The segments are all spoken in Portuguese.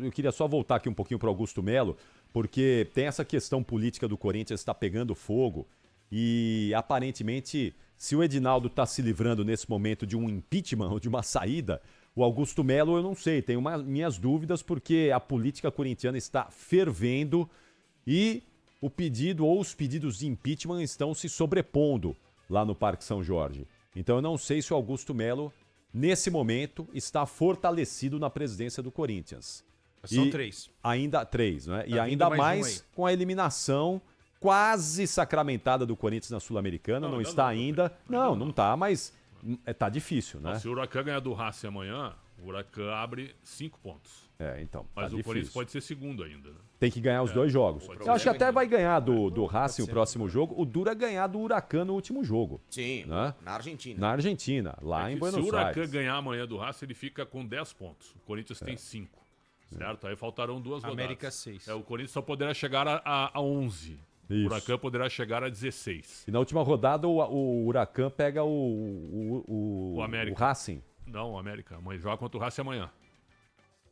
Eu queria só voltar aqui um pouquinho para Augusto Melo, porque tem essa questão política do Corinthians está pegando fogo e aparentemente, se o Edinaldo está se livrando nesse momento de um impeachment ou de uma saída, o Augusto Melo eu não sei, tenho minhas dúvidas porque a política corintiana está fervendo e o pedido ou os pedidos de impeachment estão se sobrepondo lá no Parque São Jorge. Então eu não sei se o Augusto Melo, nesse momento, está fortalecido na presidência do Corinthians. São 3. Ainda 3, né? Tá E ainda mais mais com a eliminação quase sacramentada do Corinthians na Sul-Americana. Não está ainda. Não está, mas tá difícil, né? Se o Huracan ganhar do Racing amanhã, o Huracan abre 5 pontos. Então. Mas tá o Corinthians difícil. pode ser segundo ainda, né? Tem que ganhar os 2 jogos. Eu acho que até vai ganhar do Racing o próximo jogo. O duro é ganhar do Huracan no último jogo. Sim, né? na Argentina. Na Argentina, lá em Buenos Aires. Se o Huracan ganhar amanhã do Racing, ele fica com 10 pontos. O Corinthians tem 5. Certo? Aí faltarão 2 rodadas. América 6. O Corinthians só poderá chegar a 11. Isso. O Huracan poderá chegar a 16. E na última rodada o Huracan pega o América. O Racing. Não, o América. Amanhã joga contra o Racing amanhã.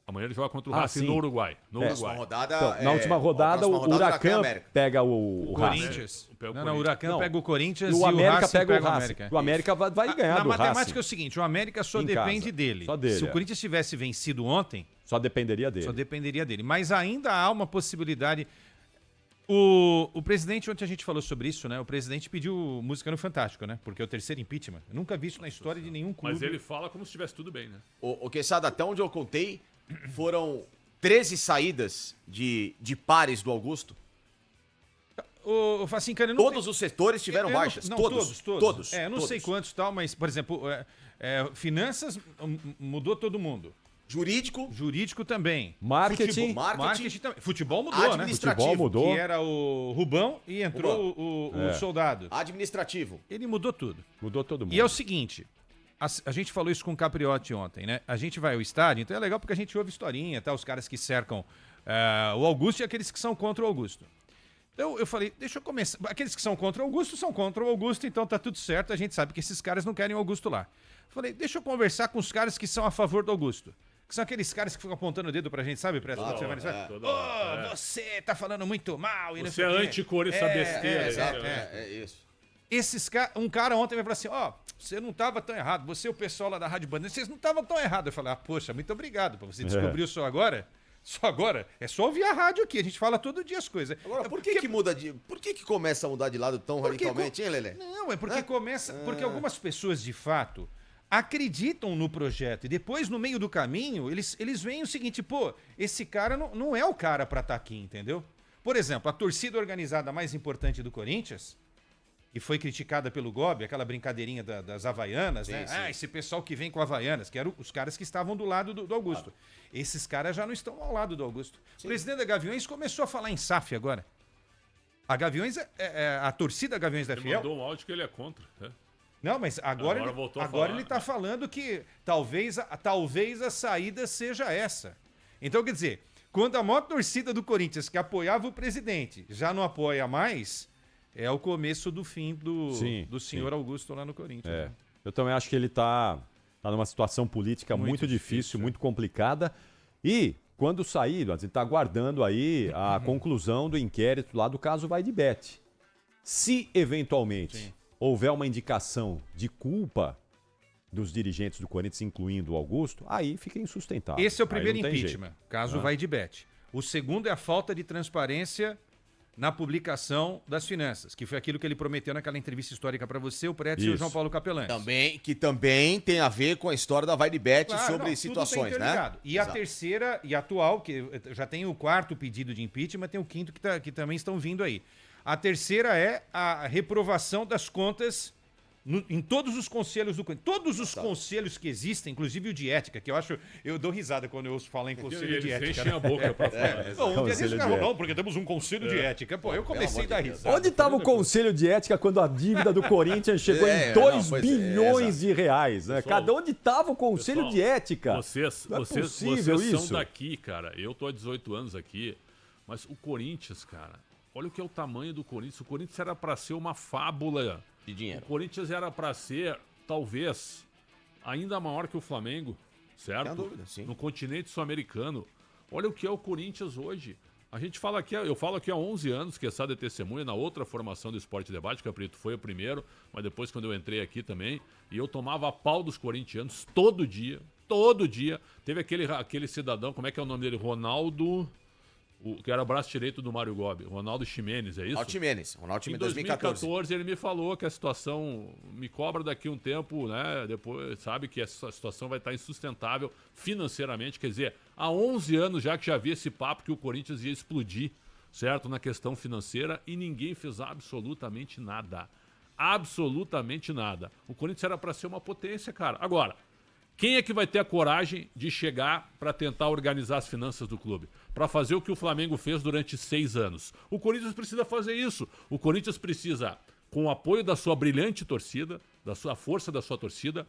Amanhã ele joga contra o Ah, Racing sim. no Uruguai. Próxima rodada, Então, na última rodada, o Huracan pega o Racing. Corinthians. Pega o Não, o Corinthians. Huracan pega o Corinthians E e o América Racing pega o o Racing. América. O América vai ganhar Na do Racing. matemática é o seguinte, o América só Em depende casa. dele. Só dele, Se o Corinthians tivesse vencido ontem, Só dependeria dele. só dependeria dele. Mas ainda há uma possibilidade. O presidente, ontem a gente falou sobre isso, né? O presidente pediu música no Fantástico, né? Porque é o terceiro impeachment. Eu nunca vi isso na história de nenhum clube. Mas ele fala como se estivesse tudo bem, né? O Quesada, até onde eu contei, foram 13 saídas de pares do Augusto. O Facincani não Todos os setores tiveram Eu não- baixas. não, Todos. Eu não sei quantos tal, mas, por exemplo, finanças mudou todo mundo. Jurídico também. Marketing. Marketing também. Futebol mudou, né? Futebol mudou. Que era o Rubão e entrou o soldado. Administrativo. Ele mudou tudo. Mudou todo mundo. E é o seguinte, a gente falou isso com o Capriotti ontem, né? A gente vai ao estádio, então é legal porque a gente ouve historinha, tá? Os caras que cercam o Augusto e aqueles que são contra o Augusto. Então eu falei, deixa eu começar. Aqueles que são contra o Augusto são contra o Augusto, então tá tudo certo. A gente sabe que esses caras não querem o Augusto lá. Falei, deixa eu conversar com os caras que são a favor do Augusto. Que são aqueles caras que ficam apontando o dedo pra gente, sabe? Você tá falando muito mal. E Você é anti-cor essa besteira. Exato, é isso. Um cara ontem vai falar assim, você não tava tão errado. Você e o pessoal lá da Rádio Bandeira, vocês não estavam tão errados. Eu falei, poxa, muito obrigado. Você descobriu só agora? Só agora? É só ouvir a rádio aqui. A gente fala todo dia as coisas. Agora, por que começa a mudar de lado tão radicalmente, hein, Lelé? Não, é porque começa... Porque algumas pessoas, de fato, acreditam no projeto. E depois, no meio do caminho, eles veem o seguinte, esse cara não é o cara pra estar aqui, entendeu? Por exemplo, a torcida organizada mais importante do Corinthians, e foi criticada pelo Gobi, aquela brincadeirinha das Havaianas, né? Sim. Esse pessoal que vem com Havaianas, que eram os caras que estavam do lado do Augusto. Esses caras já não estão ao lado do Augusto. Sim. O presidente da Gaviões começou a falar em SAF agora. A Gaviões, a torcida Gaviões da Fiel... Ele mandou um áudio que ele é contra, né? Não, mas agora ele tá falando que talvez a saída seja essa. Então, quer dizer, quando a maior torcida do Corinthians, que apoiava o presidente, já não apoia mais, é o começo do fim do senhor Augusto lá no Corinthians. Né? Eu também acho que ele tá numa situação política muito difícil, muito complicada. E quando sair, ele está aguardando aí a conclusão do inquérito lá do caso Vai de Bet. Se eventualmente houver uma indicação de culpa dos dirigentes do Corinthians, incluindo o Augusto, aí fica insustentável. Esse é o primeiro Aí não tem impeachment, jeito. caso Vai de Bet. O segundo é a falta de transparência na publicação das finanças, que foi aquilo que ele prometeu naquela entrevista histórica para você, o Prédio e o João Paulo Capelães. Que também tem a ver com a história da Vai de Bet sobre situações, né? E a terceira e atual, que já tem o quarto pedido de impeachment, tem o quinto que também estão vindo aí. A terceira é a reprovação das contas em todos os conselhos do Corinthians. Todos os conselhos que existem, inclusive o de ética, que eu dou risada quando eu ouço falar em conselho de ética. Enchem a boca pra falar. Não, porque temos um conselho de ética. Eu comecei a dar risada. Onde estava o conselho de ética quando a dívida do Corinthians chegou em 2 bilhões de reais? Né? Pessoal, onde estava o conselho de ética? Vocês são daqui, cara. Eu tô há 18 anos aqui, mas o Corinthians, cara, olha o que é o tamanho do Corinthians. O Corinthians era pra ser uma fábula de dinheiro. O Corinthians era pra ser, talvez, ainda maior que o Flamengo, certo? Sem dúvida, sim. No continente sul-americano. Olha o que é o Corinthians hoje. A gente fala aqui, eu falo aqui há 11 anos, que essa é testemunha na outra formação do Esporte Debate, que o Caprito foi o primeiro, mas depois quando eu entrei aqui também, e eu tomava a pau dos corintianos todo dia. Teve aquele cidadão, como é que é o nome dele? Ronaldo, que era o braço direito do Mário Gobi, Ronaldo Ximenes, é isso? Ronaldo Ximenes, Em 2014 ele me falou que a situação me cobra daqui um tempo, né? Depois sabe que essa situação vai estar insustentável financeiramente. Quer dizer, há 11 anos já que já havia esse papo que o Corinthians ia explodir, certo? Na questão financeira e ninguém fez absolutamente nada. Absolutamente nada. O Corinthians era para ser uma potência, cara. Agora, quem é que vai ter a coragem de chegar para tentar organizar as finanças do clube? Para fazer o que o Flamengo fez durante 6 anos. O Corinthians precisa fazer isso. O Corinthians precisa, com o apoio da sua brilhante torcida, da sua força da sua torcida,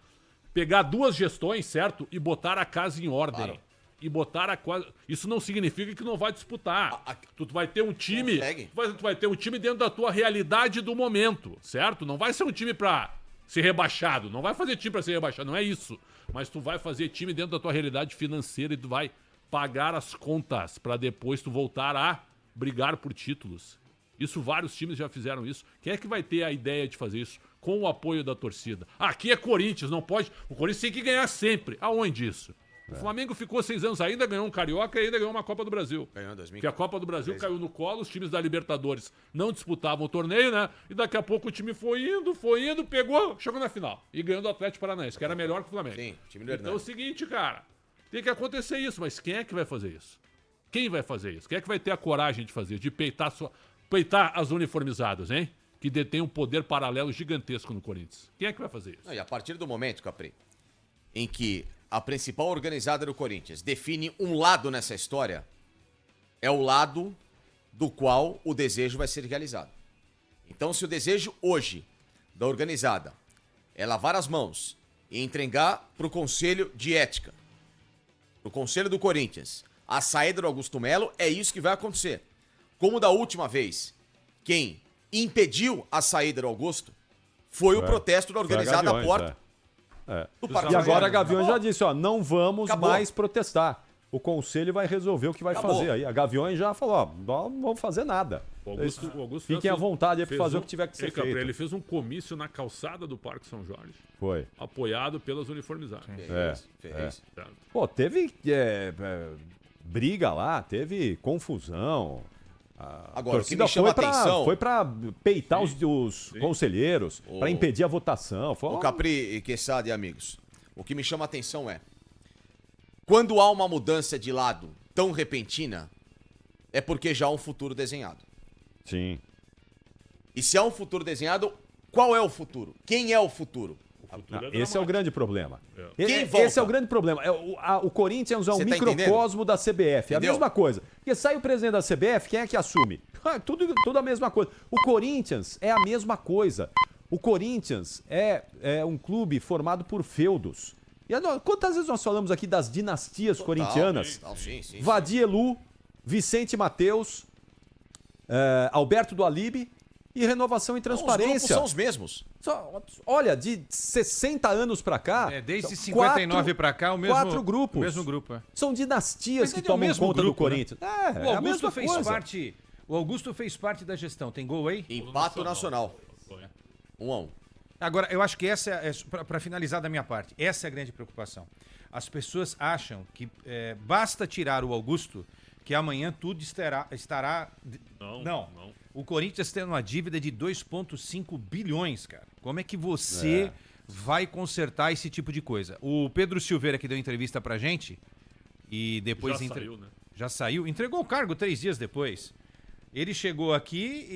pegar 2 gestões, certo? E botar a casa em ordem. Claro. E botar a quase. Isso não significa que não vai disputar. Tu vai ter um time. Tu vai ter um time dentro da tua realidade do momento, certo? Não vai ser um time pra ser rebaixado. Não vai fazer time pra ser rebaixado, não é isso. Mas tu vai fazer time dentro da tua realidade financeira e tu vai pagar as contas pra depois tu voltar a brigar por títulos. Isso, vários times já fizeram isso. Quem é que vai ter a ideia de fazer isso? Com o apoio da torcida. Aqui é Corinthians, não pode. O Corinthians tem que ganhar sempre. Aonde isso? O Flamengo ficou 6 anos ainda, ganhou um Carioca e ainda ganhou uma Copa do Brasil. Ganhou em 2000. Porque a Copa do Brasil caiu no colo, os times da Libertadores não disputavam o torneio, né? E daqui a pouco o time foi indo, pegou, chegou na final. E ganhou do Atlético Paranaense, que era melhor que o Flamengo. Sim, time do Então é Hernani. o seguinte, cara, tem que acontecer isso, mas quem é que vai fazer isso? Quem vai fazer isso? Quem é que vai ter a coragem de fazer, de peitar as uniformizadas, hein? Que detém um poder paralelo gigantesco no Corinthians. Quem é que vai fazer isso? Não, e a partir do momento, Capri, em que a principal organizada do Corinthians define um lado nessa história, é o lado do qual o desejo vai ser realizado. Então, se o desejo hoje da organizada é lavar as mãos e entregar para o Conselho de Ética, para o Conselho do Corinthians, a saída do Augusto Melo, é isso que vai acontecer. Como da última vez, quem impediu a saída do Augusto foi o protesto da organizada à porta. do Parque E agora a Gaviões. Gaviões já disse, ó, não vamos Acabou. mais protestar. O conselho vai resolver o que vai Acabou. fazer aí. A Gaviões já falou, ó, não vamos fazer nada. O Augusto Fiquem à vontade aí pra fez fazer o que tiver que ser feito. Ele fez um comício na calçada do Parque São Jorge, Foi. apoiado pelas uniformizadas. Fez. Certo? Pô, teve briga lá, teve confusão. A Agora, o que torcida me chama foi pra, atenção- foi pra peitar os conselheiros, pra impedir a votação. Foi O uma- Capri e Quesada e amigos, o que me chama a atenção é, quando há uma mudança de lado tão repentina, é porque já há um futuro desenhado. Sim. E se há um futuro desenhado, qual é o futuro? Quem é o futuro? Futuro Esse é o grande problema. Quem volta? Esse é o grande problema. O Corinthians é um Você tá microcosmo da CBF. É a Entendeu? mesma coisa. Porque sai o presidente da CBF, quem é que assume? Tudo a mesma coisa. O Corinthians é a mesma coisa. O Corinthians é um clube formado por feudos. E quantas vezes nós falamos aqui das dinastias corintianas? Sim. Vadielu, Vicente Mateus, Alberto do Alibe e Renovação e Os grupos Transparência. são os mesmos. Olha, de 60 anos pra cá. Desde são 59 pra cá, o mesmo 4 grupos. O mesmo grupo, é. São dinastias Mas que ele é o tomam mesmo conta grupo, do Corinthians. O É a Augusto mesma fez coisa. parte. O Augusto fez parte da gestão. Tem gol aí? Empate nacional. 1-1. Agora, eu acho que essa para finalizar da minha parte, essa é a grande preocupação. As pessoas acham que basta tirar o Augusto que amanhã tudo estará. Não. O Corinthians tem uma dívida de 2,5 bilhões, cara. Como é que você vai consertar esse tipo de coisa? O Pedro Silveira, que deu entrevista pra gente, e depois já saiu, entregou o cargo 3 dias depois. Ele chegou aqui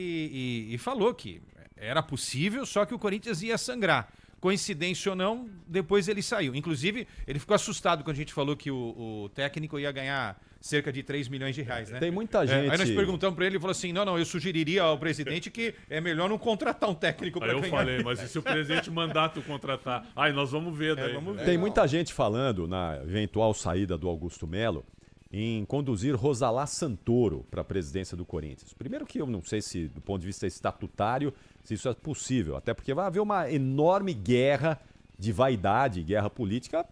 e falou que era possível, só que o Corinthians ia sangrar. Coincidência ou não, depois ele saiu. Inclusive, ele ficou assustado quando a gente falou que o técnico ia ganhar cerca de 3 milhões de reais, né? Tem muita gente. Aí nós perguntamos pra ele, ele falou assim, não, eu sugeriria ao presidente que é melhor não contratar um técnico Aí pra eu ganhar. falei, mas e se o presidente mandar tu contratar? Aí nós vamos ver daí. vamos ver. Tem muita gente falando na eventual saída do Augusto Melo em conduzir Rosalá Santoro para a presidência do Corinthians. Primeiro que eu não sei se, do ponto de vista estatutário, se isso é possível. Até porque vai haver uma enorme guerra de vaidade, guerra política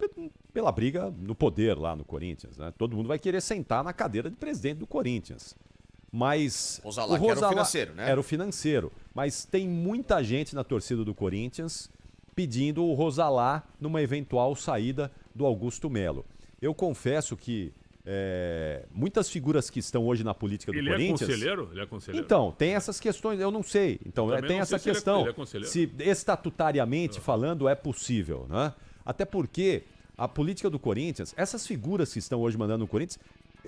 pela briga no poder lá no Corinthians, né? Todo mundo vai querer sentar na cadeira de presidente do Corinthians. Mas Rosalá, que era o financeiro, né? Era o financeiro. Mas tem muita gente na torcida do Corinthians pedindo o Rosalá numa eventual saída do Augusto Melo. Eu confesso que muitas figuras que estão hoje na política do Corinthians... Ele é conselheiro? Então, tem essas questões, eu não sei. Então, tem essa questão. Se estatutariamente falando é possível, né? Até porque a política do Corinthians, essas figuras que estão hoje mandando no Corinthians,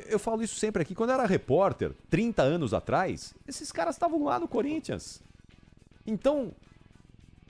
eu falo isso sempre aqui, quando eu era repórter, 30 anos atrás, esses caras estavam lá no Corinthians. Então,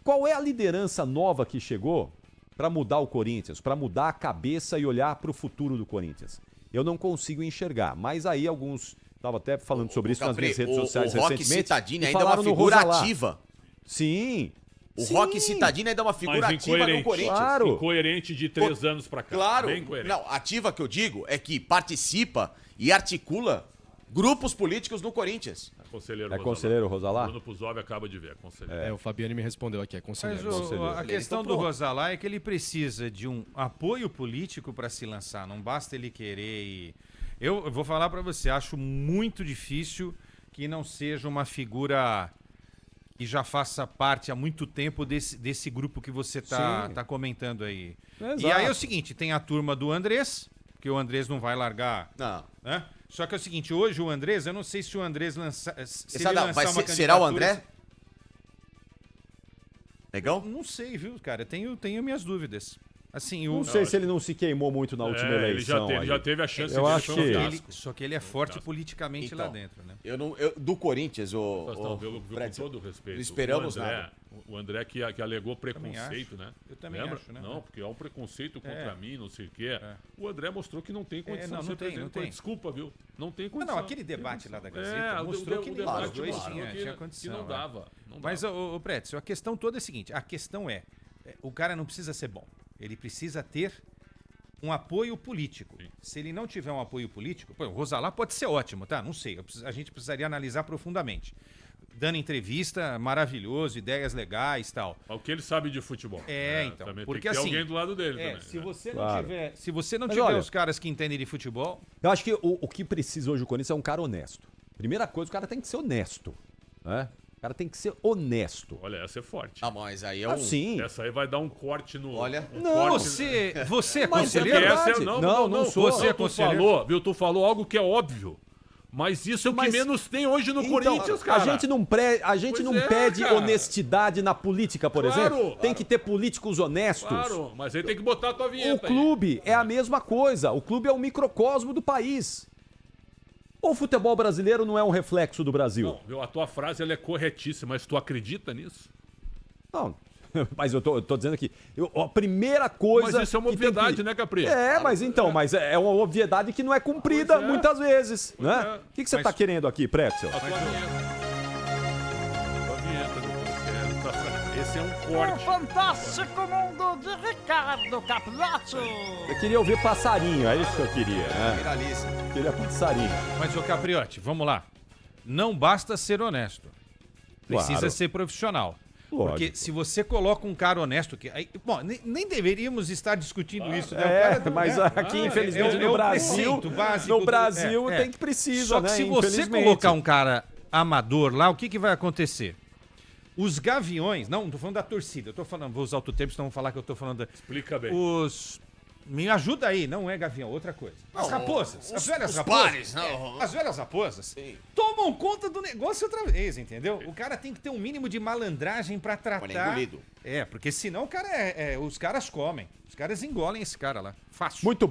qual é a liderança nova que chegou para mudar o Corinthians, para mudar a cabeça e olhar para o futuro do Corinthians? Eu não consigo enxergar, mas aí alguns... Estava até falando sobre isso nas minhas redes sociais o Roque recentemente. Cittadini ainda é uma figura ativa. Sim. O Roque Cittadini ainda é uma figura ativa no Corinthians. Claro. Incoerente de 3 anos pra cá. Claro. Bem coerente. Não, ativa que eu digo é que participa e articula grupos políticos no Corinthians. Conselheiro conselheiro Rosalá? Bruno Puzov acaba de ver, é conselheiro. O Fabiano me respondeu aqui, é Mas conselheiro. a questão do Rosalá é que ele precisa de um apoio político para se lançar. Não basta ele querer e... Eu vou falar para você, acho muito difícil que não seja uma figura que já faça parte há muito tempo desse grupo que você tá comentando aí. Exato. E aí é o seguinte, tem a turma do Andrés, que o Andrés não vai largar... Não. Né? Só que é o seguinte, hoje o Andrés, eu não sei se o Andrés lançar Será o André? Negão? Não sei, viu, cara? Eu tenho minhas dúvidas. Assim, Não sei se ele não se queimou muito na última eleição. Ele já teve a chance Eu de acho que... Só que ele é forte politicamente Então, lá dentro, né? Do Corinthians, Com Fred, todo o respeito. não esperamos nada. O André que alegou preconceito, né? Eu também Lembra? acho, né? Não, porque há um preconceito contra mim, não sei o quê. O André mostrou que não tem condição não de ser tem, presidente. não tem. Desculpa, viu? Não tem condição. Não, aquele debate lá da Gazeta mostrou que nem os dois tinha condição. Que não dava. Mas, ô Prédio, a questão toda é a seguinte, a questão é, o cara não precisa ser bom, ele precisa ter um apoio político. Sim. Se ele não tiver um apoio político, o Rosalá pode ser ótimo, tá? Não sei, a gente precisaria analisar profundamente. Dando entrevista, maravilhoso, ideias legais e tal. O que ele sabe de futebol. Então. Também Porque tem que ter assim, alguém do lado dele também. se né? você não Claro. tiver, se você não Mas tiver olha, os caras que entendem de futebol, Eu acho que o que precisa hoje o Corinthians é um cara honesto. Primeira coisa, o cara tem que ser honesto. Né? O cara tem que ser honesto. Olha, essa é forte. Ah, mas aí é um... Assim. Essa aí vai dar um corte no... Olha. um Não, corte- você é Mas é conselheiro? verdade. Essa Não sou. Você é Tu conselheiro? falou, viu? Tu falou algo que é óbvio. Mas isso é o que Mas- menos tem hoje no Então, Corinthians, cara. A gente não, Pois é, pede cara. honestidade na política, por Claro. exemplo. Tem que ter políticos honestos. Claro, mas aí tem que botar a tua O vinheta clube é a mesma coisa. O clube é um microcosmo do país. O futebol brasileiro não é um reflexo do Brasil. Não, viu? A tua frase ela é corretíssima, mas tu acredita nisso? Não. Mas eu tô dizendo aqui, a primeira coisa... Mas isso é uma que tem obviedade, que- né, Capri? Mas é uma obviedade que não é cumprida Pois é. muitas vezes, né? é. O que você tá querendo aqui, Pretzel? A tua vinheta. Tua vinheta, doutor. Esse é um corte. Fantástico mundo de Ricardo Capelotto. Eu queria ouvir passarinho, é isso que eu queria, né? Viraliza. Eu queria passarinho. Mas, ô Capriotti, vamos lá. Não basta ser honesto. Precisa Claro. ser profissional. Lógico. Porque se você coloca um cara honesto... Bom, nem deveríamos estar discutindo isso, né? O É, cara- mas aqui, infelizmente, é no o Brasil, preceito básico no Brasil é. tem que precisa, Só que né? se você Infelizmente. colocar um cara amador lá, o que vai acontecer? Os gaviões... Não tô falando da torcida. Eu tô falando... Vou usar outro termo, senão vão falar que eu tô falando... Explica bem. Me ajuda aí, não é gavião, outra coisa. As raposas, as velhas os raposas. pares, não. As velhas raposas Sim. tomam conta do negócio outra vez, entendeu? O cara tem que ter um mínimo de malandragem pra Olha, tratar. engolido. Porque senão o cara os caras comem. Os caras engolem esse cara lá. Fácil. Muito